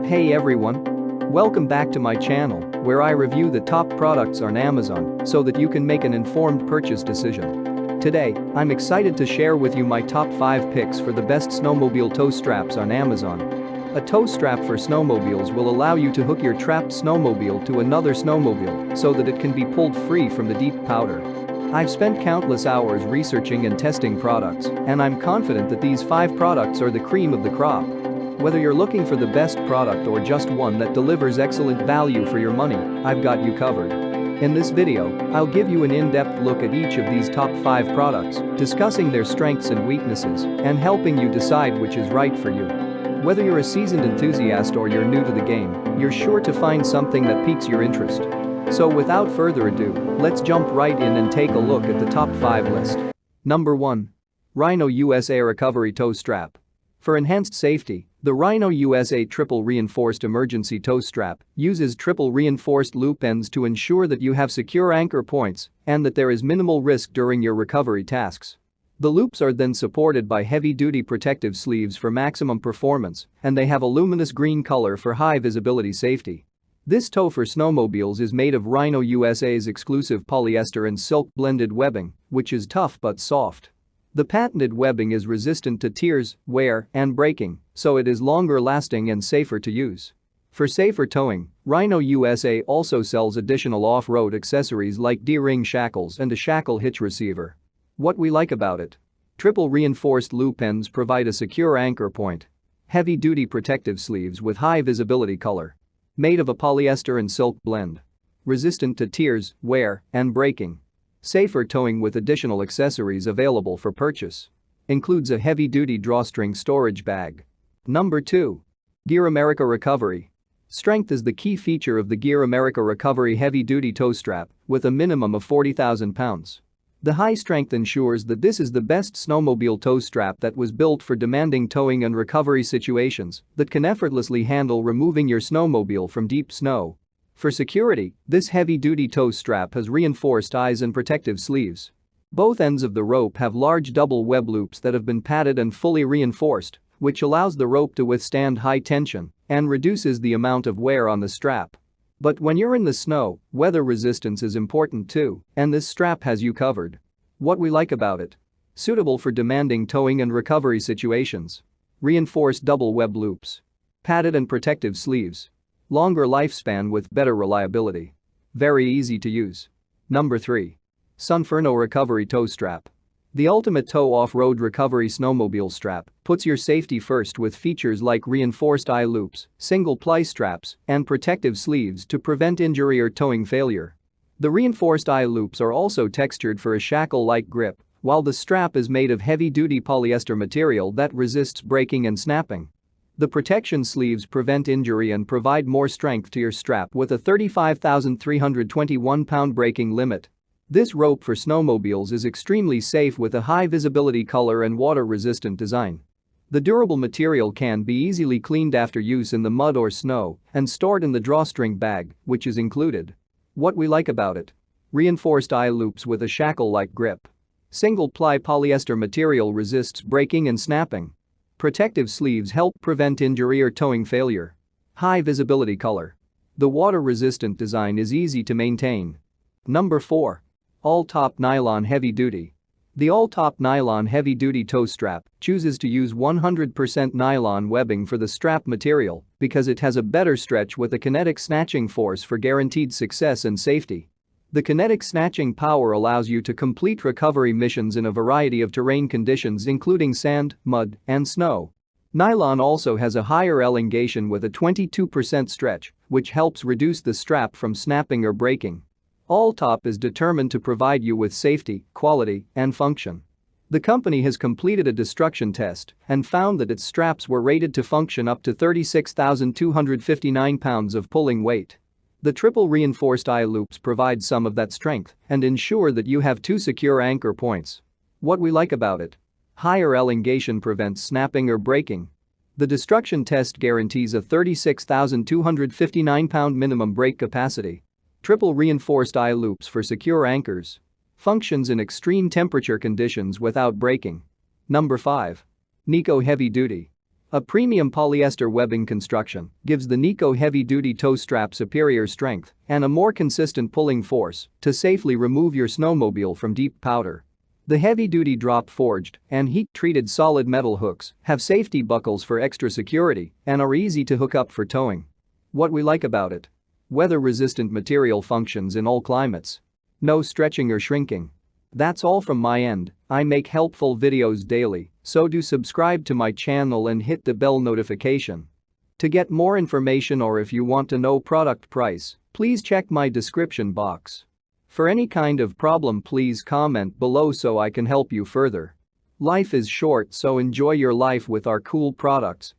Hey everyone! Welcome back to my channel, where I review the top products on Amazon so that you can make an informed purchase decision. Today, I'm excited to share with you my top 5 picks for the best snowmobile tow straps on Amazon. A tow strap for snowmobiles will allow you to hook your trapped snowmobile to another snowmobile so that it can be pulled free from the deep powder. I've spent countless hours researching and testing products, and I'm confident that these 5 products are the cream of the crop. Whether you're looking for the best product or just one that delivers excellent value for your money, I've got you covered. In this video, I'll give you an in-depth look at each of these top 5 products, discussing their strengths and weaknesses, and helping you decide which is right for you. Whether you're a seasoned enthusiast or you're new to the game, you're sure to find something that piques your interest. So without further ado, let's jump right in and take a look at the top 5 list. Number 1. Rhino USA Recovery Tow Strap. For enhanced safety, the Rhino USA Triple Reinforced Emergency Tow Strap uses triple reinforced loop ends to ensure that you have secure anchor points and that there is minimal risk during your recovery tasks. The loops are then supported by heavy-duty protective sleeves for maximum performance, and they have a luminous green color for high-visibility safety. This tow for snowmobiles is made of Rhino USA's exclusive polyester and silk blended webbing, which is tough but soft. The patented webbing is resistant to tears, wear, and breaking, so it is longer lasting and safer to use. For safer towing, Rhino USA also sells additional off-road accessories like D-ring shackles and a shackle hitch receiver. What we like about it: triple reinforced loop ends provide a secure anchor point. Heavy-duty protective sleeves with high visibility color. Made of a polyester and silk blend. Resistant to tears, wear, and breaking. Safer towing with additional accessories available for purchase. Includes a heavy-duty drawstring storage bag. Number 2. Gear America Recovery. Strength is the key feature of the Gear America Recovery heavy-duty tow strap, with a minimum of 40,000 pounds. The high strength ensures that this is the best snowmobile tow strap that was built for demanding towing and recovery situations that can effortlessly handle removing your snowmobile from deep snow. For security, this heavy-duty tow strap has reinforced eyes and protective sleeves. Both ends of the rope have large double web loops that have been padded and fully reinforced, which allows the rope to withstand high tension and reduces the amount of wear on the strap. But when you're in the snow, weather resistance is important too, and this strap has you covered. What we like about it: suitable for demanding towing and recovery situations. Reinforced double web loops. Padded and protective sleeves. Longer lifespan with better reliability. Very easy to use. Number 3. Sunferno Recovery Tow Strap. The ultimate tow off-road recovery snowmobile strap puts your safety first with features like reinforced eye loops, single-ply straps, and protective sleeves to prevent injury or towing failure. The reinforced eye loops are also textured for a shackle-like grip, while the strap is made of heavy-duty polyester material that resists breaking and snapping. The protection sleeves prevent injury and provide more strength to your strap with a 35,321-pound breaking limit. This rope for snowmobiles is extremely safe with a high visibility color and water-resistant design. The durable material can be easily cleaned after use in the mud or snow and stored in the drawstring bag, which is included. What we like about it: reinforced eye loops with a shackle-like grip. Single-ply polyester material resists breaking and snapping. Protective sleeves help prevent injury or towing failure. High visibility color. The water-resistant design is easy to maintain. Number 4. All-Top Nylon Heavy Duty. The All-Top Nylon Heavy Duty Tow Strap chooses to use 100% nylon webbing for the strap material because it has a better stretch with a kinetic snatching force for guaranteed success and safety. The kinetic snatching power allows you to complete recovery missions in a variety of terrain conditions including sand, mud, and snow. Nylon also has a higher elongation with a 22% stretch, which helps reduce the strap from snapping or breaking. All-Top is determined to provide you with safety, quality, and function. The company has completed a destruction test and found that its straps were rated to function up to 36,259 pounds of pulling weight. The triple reinforced eye loops provide some of that strength and ensure that you have 2 secure anchor points. What we like about it: higher elongation prevents snapping or breaking. The destruction test guarantees a 36,259-pound minimum brake capacity. Triple reinforced eye loops for secure anchors. Functions in extreme temperature conditions without breaking. Number 5. Nico Heavy Duty. A premium polyester webbing construction gives the Nico heavy-duty tow strap superior strength and a more consistent pulling force to safely remove your snowmobile from deep powder. The heavy-duty drop-forged and heat-treated solid metal hooks have safety buckles for extra security and are easy to hook up for towing. What we like about it: weather-resistant material functions in all climates. No stretching or shrinking. That's all from my end. I make helpful videos daily, so do subscribe to my channel and hit the bell notification. To get more information or if you want to know product price, please check my description box. For any kind of problem, please comment below so I can help you further. Life is short, so enjoy your life with our cool products.